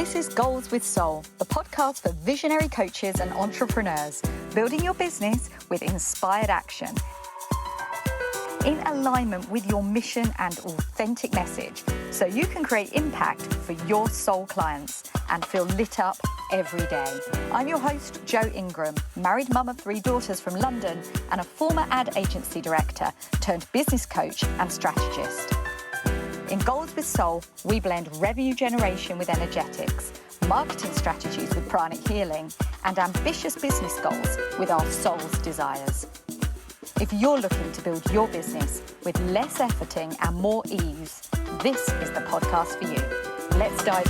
This is Goals with Soul, the podcast for visionary coaches and entrepreneurs, building your business with inspired action. In alignment with your mission and authentic message, so you can create impact for your soul clients and feel lit up every day. I'm your host, Jo Ingram, married mum of 3 daughters from London and a former ad agency director turned business coach and strategist. In Goals with Soul, we blend revenue generation with energetics, marketing strategies with pranic healing, and ambitious business goals with our soul's desires. If you're looking to build your business with less efforting and more ease, this is the podcast for you. Let's dive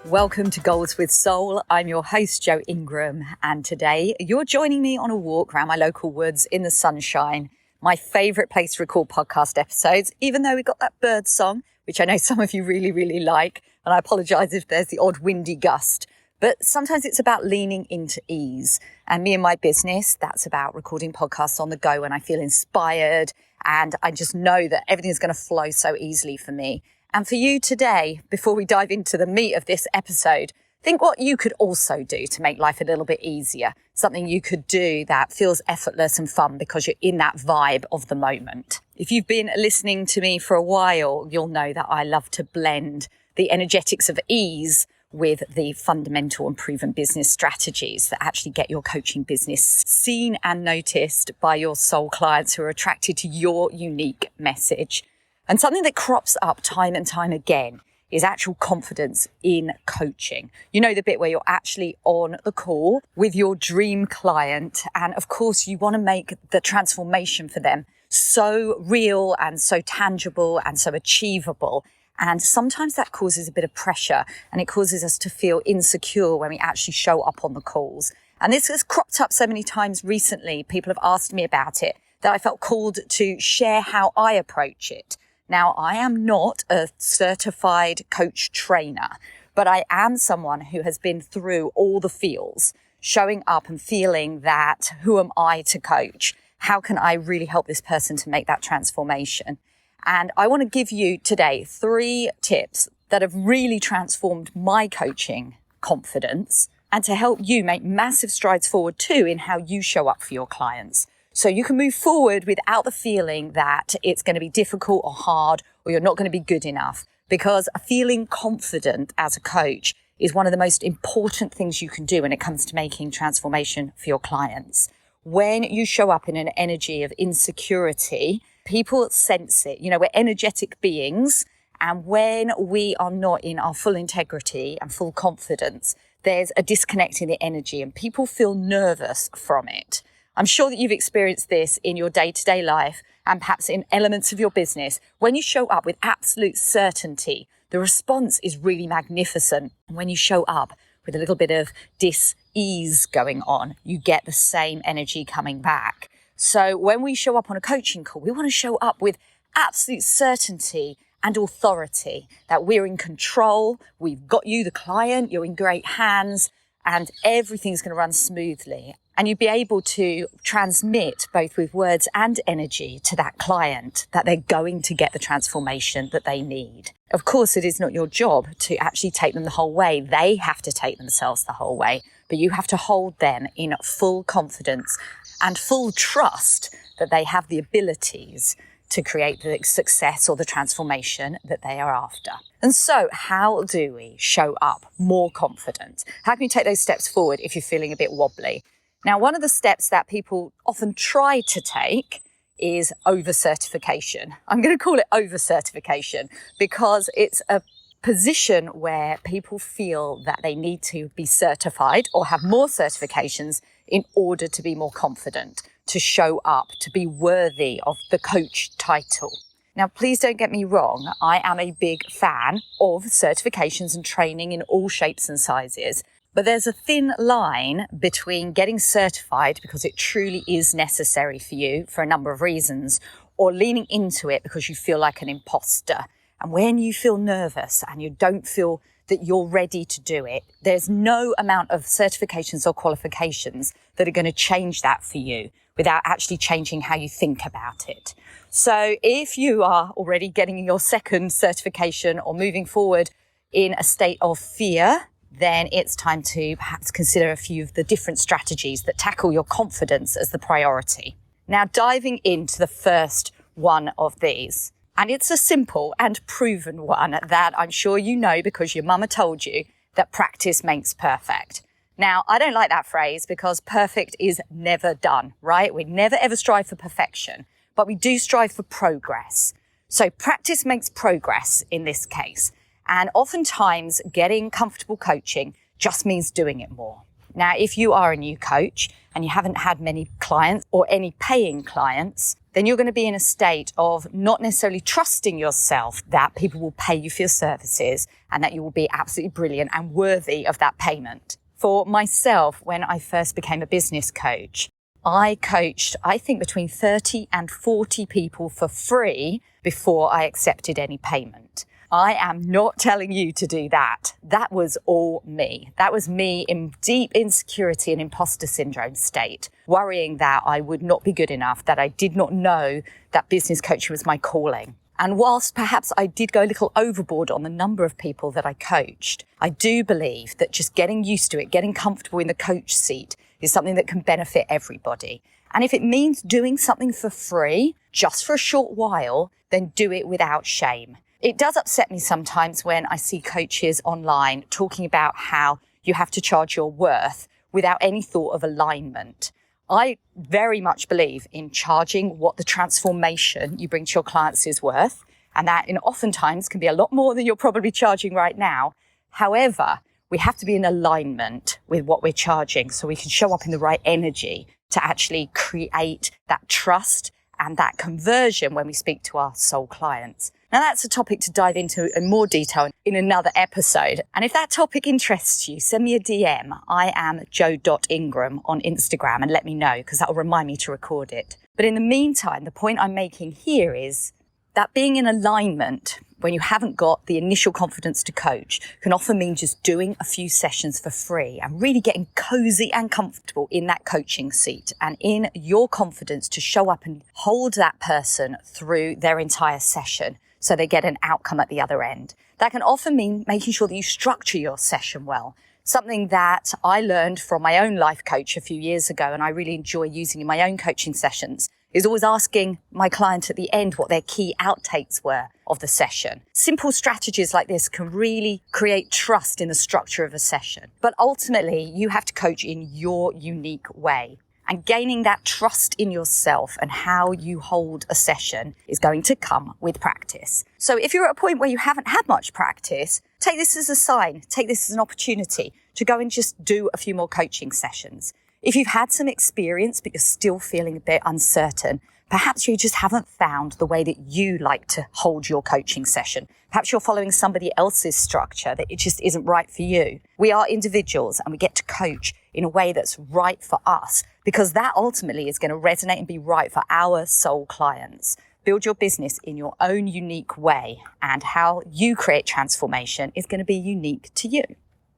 in. Welcome to Goals with Soul. I'm your host, Jo Ingram, and today you're joining me on a walk around my local woods in the sunshine. My favourite place to record podcast episodes, even though we got that bird song, which I know some of you really, really like. And I apologise if there's the odd windy gust. But sometimes it's about leaning into ease. And me and my business, that's about recording podcasts on the go when I feel inspired. And I just know that everything's going to flow so easily for me. And for you today, before we dive into the meat of this episode, think what you could also do to make life a little bit easier. Something you could do that feels effortless and fun because you're in that vibe of the moment. If you've been listening to me for a while, you'll know that I love to blend the energetics of ease with the fundamental and proven business strategies that actually get your coaching business seen and noticed by your soul clients who are attracted to your unique message. And something that crops up time and time again is actual confidence in coaching. You know, the bit where you're actually on the call with your dream client. And of course, you want to make the transformation for them so real and so tangible and so achievable. And sometimes that causes a bit of pressure and it causes us to feel insecure when we actually show up on the calls. And this has cropped up so many times recently. People have asked me about it, that I felt called to share how I approach it. Now, I am not a certified coach trainer, but I am someone who has been through all the feels, showing up and feeling that, who am I to coach? How can I really help this person to make that transformation? And I want to give you today 3 tips that have really transformed my coaching confidence and to help you make massive strides forward too in how you show up for your clients. So you can move forward without the feeling that it's going to be difficult or hard or you're not going to be good enough, because feeling confident as a coach is one of the most important things you can do when it comes to making transformation for your clients. When you show up in an energy of insecurity, people sense it. You know, we're energetic beings, and when we are not in our full integrity and full confidence, there's a disconnect in the energy and people feel nervous from it. I'm sure that you've experienced this in your day-to-day life and perhaps in elements of your business. When you show up with absolute certainty, the response is really magnificent. And when you show up with a little bit of dis-ease going on, you get the same energy coming back. So when we show up on a coaching call, we want to show up with absolute certainty and authority that we're in control. We've got you, the client, you're in great hands, and everything's going to run smoothly. And you'd be able to transmit both with words and energy to that client that they're going to get the transformation that they need. Of course, it is not your job to actually take them the whole way. They have to take themselves the whole way, but you have to hold them in full confidence and full trust that they have the abilities to create the success or the transformation that they are after. And so how do we show up more confident? How can you take those steps forward if you're feeling a bit wobbly? Now, one of the steps that people often try to take is over-certification. I'm going to call it over-certification because it's a position where people feel that they need to be certified or have more certifications in order to be more confident, to show up, to be worthy of the coach title. Now, please don't get me wrong. I am a big fan of certifications and training in all shapes and sizes. But there's a thin line between getting certified because it truly is necessary for you for a number of reasons, or leaning into it because you feel like an imposter. And when you feel nervous and you don't feel that you're ready to do it, there's no amount of certifications or qualifications that are going to change that for you. without actually changing how you think about it. So if you are already getting your second certification or moving forward in a state of fear, then it's time to perhaps consider a few of the different strategies that tackle your confidence as the priority. Now, diving into the first one of these, and it's a simple and proven one that I'm sure you know because your mama told you, that practice makes perfect. Now, I don't like that phrase because perfect is never done, right? We never ever strive for perfection, but we do strive for progress. So practice makes progress in this case. And oftentimes getting comfortable coaching just means doing it more. Now, if you are a new coach and you haven't had many clients or any paying clients, then you're going to be in a state of not necessarily trusting yourself that people will pay you for your services and that you will be absolutely brilliant and worthy of that payment. For myself, when I first became a business coach, I coached, I think, between 30 and 40 people for free before I accepted any payment. I am not telling you to do that. That was all me. That was me in deep insecurity and imposter syndrome state, worrying that I would not be good enough, that I did not know that business coaching was my calling. And whilst perhaps I did go a little overboard on the number of people that I coached, I do believe that just getting used to it, getting comfortable in the coach seat is something that can benefit everybody. And if it means doing something for free, just for a short while, then do it without shame. It does upset me sometimes when I see coaches online talking about how you have to charge your worth without any thought of alignment. I very much believe in charging what the transformation you bring to your clients is worth, and that oftentimes can be a lot more than you're probably charging right now. However, we have to be in alignment with what we're charging so we can show up in the right energy to actually create that trust and that conversion when we speak to our soul clients. Now, that's a topic to dive into in more detail in another episode. And if that topic interests you, send me a DM. I am joe.ingram on Instagram and let me know because that will remind me to record it. But in the meantime, the point I'm making here is that being in alignment when you haven't got the initial confidence to coach can often mean just doing a few sessions for free and really getting cozy and comfortable in that coaching seat and in your confidence to show up and hold that person through their entire session so they get an outcome at the other end. That can often mean making sure that you structure your session well. Something that I learned from my own life coach a few years ago and I really enjoy using in my own coaching sessions is always asking my client at the end what their key outtakes were of the session. Simple strategies like this can really create trust in the structure of a session. But ultimately, you have to coach in your unique way. And gaining that trust in yourself and how you hold a session is going to come with practice. So if you're at a point where you haven't had much practice, take this as a sign, take this as an opportunity to go and just do a few more coaching sessions. If you've had some experience, but you're still feeling a bit uncertain, perhaps you just haven't found the way that you like to hold your coaching session. Perhaps you're following somebody else's structure that it just isn't right for you. We are individuals and we get to coach in a way that's right for us because that ultimately is going to resonate and be right for our soul clients. Build your business in your own unique way and how you create transformation is going to be unique to you.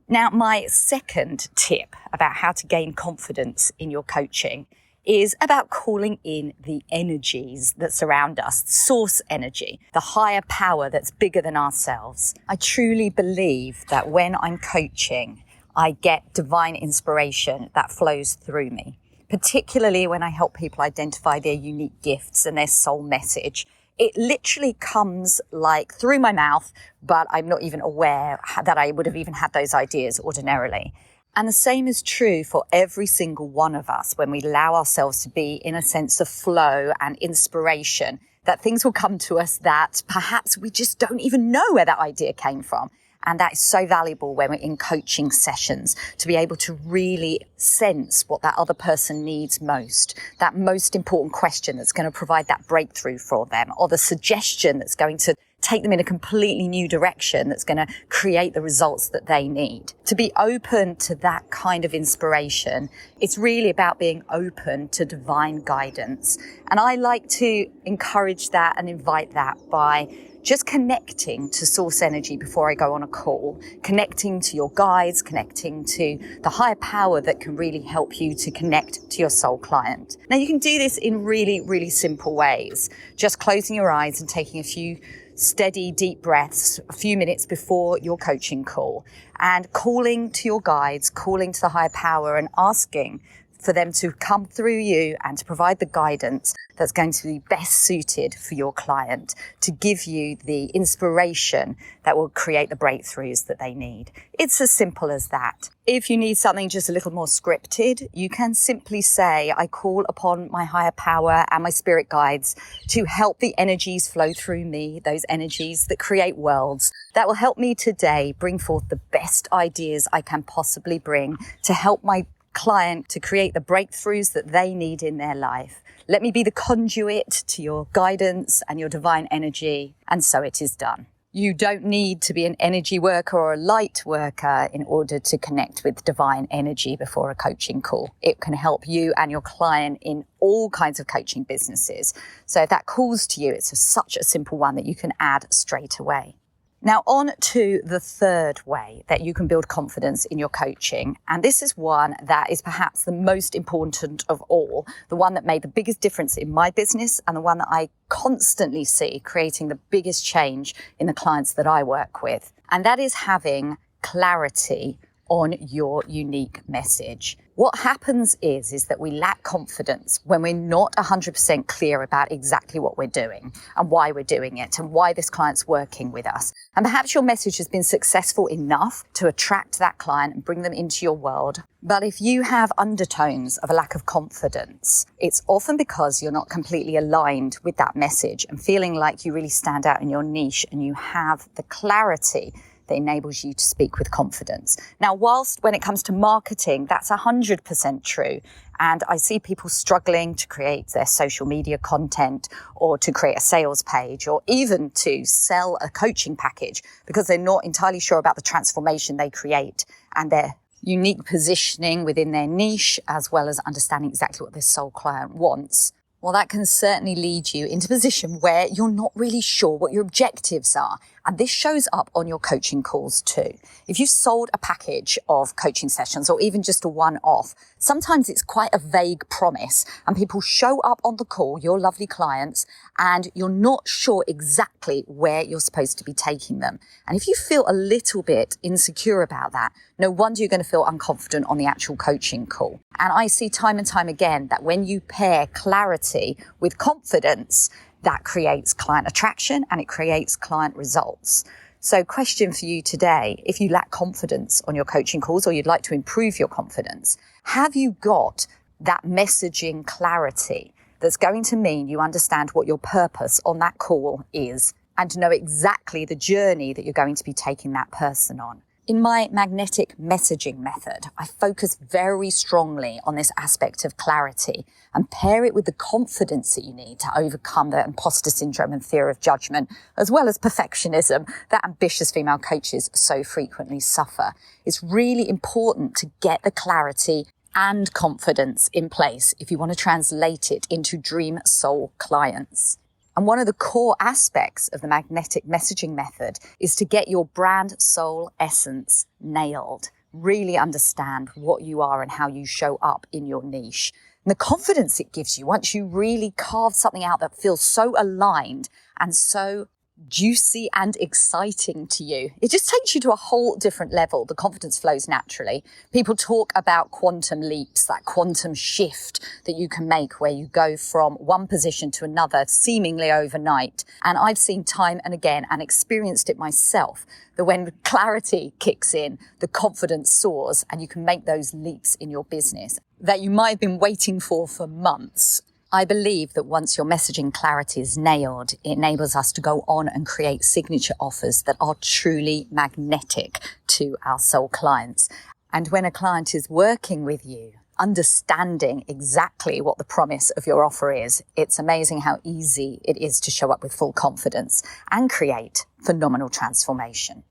Now, my second tip about how to gain confidence in your coaching is about calling in the energies that surround us, source energy, the higher power that's bigger than ourselves. I truly believe that when I'm coaching, I get divine inspiration that flows through me, particularly when I help people identify their unique gifts and their soul message. It literally comes like through my mouth, but I'm not even aware that I would have even had those ideas ordinarily. And the same is true for every single one of us when we allow ourselves to be in a sense of flow and inspiration, that things will come to us that perhaps we just don't even know where that idea came from. And that is so valuable when we're in coaching sessions to be able to really sense what that other person needs most, that most important question that's going to provide that breakthrough for them, or the suggestion that's going to take them in a completely new direction that's going to create the results that they need. To be open to that kind of inspiration, it's really about being open to divine guidance. And I like to encourage that and invite that by just connecting to source energy before I go on a call, connecting to your guides, connecting to the higher power that can really help you to connect to your soul client. Now, you can do this in really, really simple ways. Just closing your eyes and taking a few steady, deep breaths a few minutes before your coaching call and calling to your guides, calling to the higher power and asking for them to come through you and to provide the guidance that's going to be best suited for your client, to give you the inspiration that will create the breakthroughs that they need. It's as simple as that. If you need something just a little more scripted, you can simply say, I call upon my higher power and my spirit guides to help the energies flow through me, those energies that create worlds that will help me today bring forth the best ideas I can possibly bring to help my client to create the breakthroughs that they need in their life. Let me be the conduit to your guidance and your divine energy, and so it is done. You don't need to be an energy worker or a light worker in order to connect with divine energy before a coaching call. It can help you and your client in all kinds of coaching businesses. So if that calls to you, it's such a simple one that you can add straight away. Now, on to the third way that you can build confidence in your coaching. And this is one that is perhaps the most important of all, the one that made the biggest difference in my business and the one that I constantly see creating the biggest change in the clients that I work with. And that is having clarity on your unique message. What happens is that we lack confidence when we're not 100% clear about exactly what we're doing and why we're doing it and why this client's working with us. And perhaps your message has been successful enough to attract that client and bring them into your world. But if you have undertones of a lack of confidence, it's often because you're not completely aligned with that message and feeling like you really stand out in your niche and you have the clarity that enables you to speak with confidence. Now, whilst when it comes to marketing, that's 100% true. And I see people struggling to create their social media content or to create a sales page or even to sell a coaching package because they're not entirely sure about the transformation they create and their unique positioning within their niche, as well as understanding exactly what their soul client wants. Well, that can certainly lead you into a position where you're not really sure what your objectives are. And this shows up on your coaching calls too. If you've sold a package of coaching sessions or even just a one-off, sometimes it's quite a vague promise and people show up on the call, your lovely clients, and you're not sure exactly where you're supposed to be taking them. And if you feel a little bit insecure about that, no wonder you're going to feel unconfident on the actual coaching call. And I see time and time again that when you pair clarity with confidence, that creates client attraction and it creates client results. So question for you today, if you lack confidence on your coaching calls or you'd like to improve your confidence, have you got that messaging clarity that's going to mean you understand what your purpose on that call is and know exactly the journey that you're going to be taking that person on? In my magnetic messaging method, I focus very strongly on this aspect of clarity and pair it with the confidence that you need to overcome the imposter syndrome and fear of judgment, as well as perfectionism that ambitious female coaches so frequently suffer. It's really important to get the clarity and confidence in place if you want to translate it into dream soul clients. And one of the core aspects of the magnetic messaging method is to get your brand soul essence nailed. Really understand what you are and how you show up in your niche. And the confidence it gives you once you really carve something out that feels so aligned and so juicy and exciting to you. It just takes you to a whole different level. The confidence flows naturally. People talk about quantum leaps, that quantum shift that you can make where you go from one position to another seemingly overnight. And I've seen time and again and experienced it myself that when clarity kicks in, the confidence soars and you can make those leaps in your business that you might have been waiting for months. I believe that once your messaging clarity is nailed, it enables us to go on and create signature offers that are truly magnetic to our soul clients. And when a client is working with you, understanding exactly what the promise of your offer is. It's amazing how easy it is to show up with full confidence and create phenomenal transformation.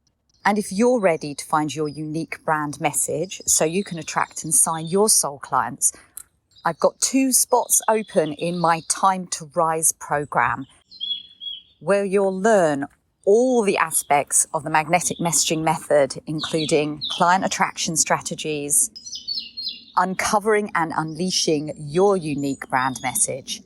And if you're ready to find your unique brand message so you can attract and sign your soul clients, I've got 2 spots open in my Time to Rise program, where you'll learn all the aspects of the magnetic messaging method, including client attraction strategies, uncovering and unleashing your unique brand message,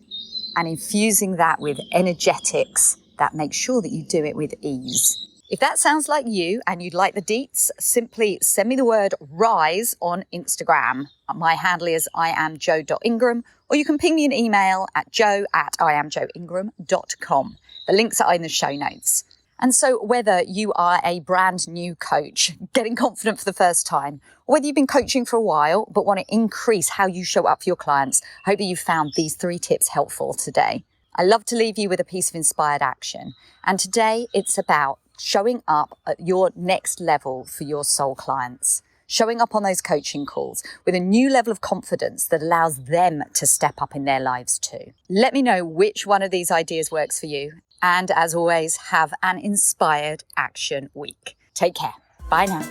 and infusing that with energetics that make sure that you do it with ease. If that sounds like you and you'd like the deets, simply send me the word RISE on Instagram. My handle is iamjo.ingram, or you can ping me an email at joe@iamjoingram.com. The links are in the show notes. And so whether you are a brand new coach getting confident for the first time, or whether you've been coaching for a while but want to increase how you show up for your clients, I hope that you found these 3 tips helpful today. I love to leave you with a piece of inspired action. And today it's about showing up at your next level for your soul clients, showing up on those coaching calls with a new level of confidence that allows them to step up in their lives too. Let me know which one of these ideas works for you. And as always, have an inspired action week. Take care. Bye now.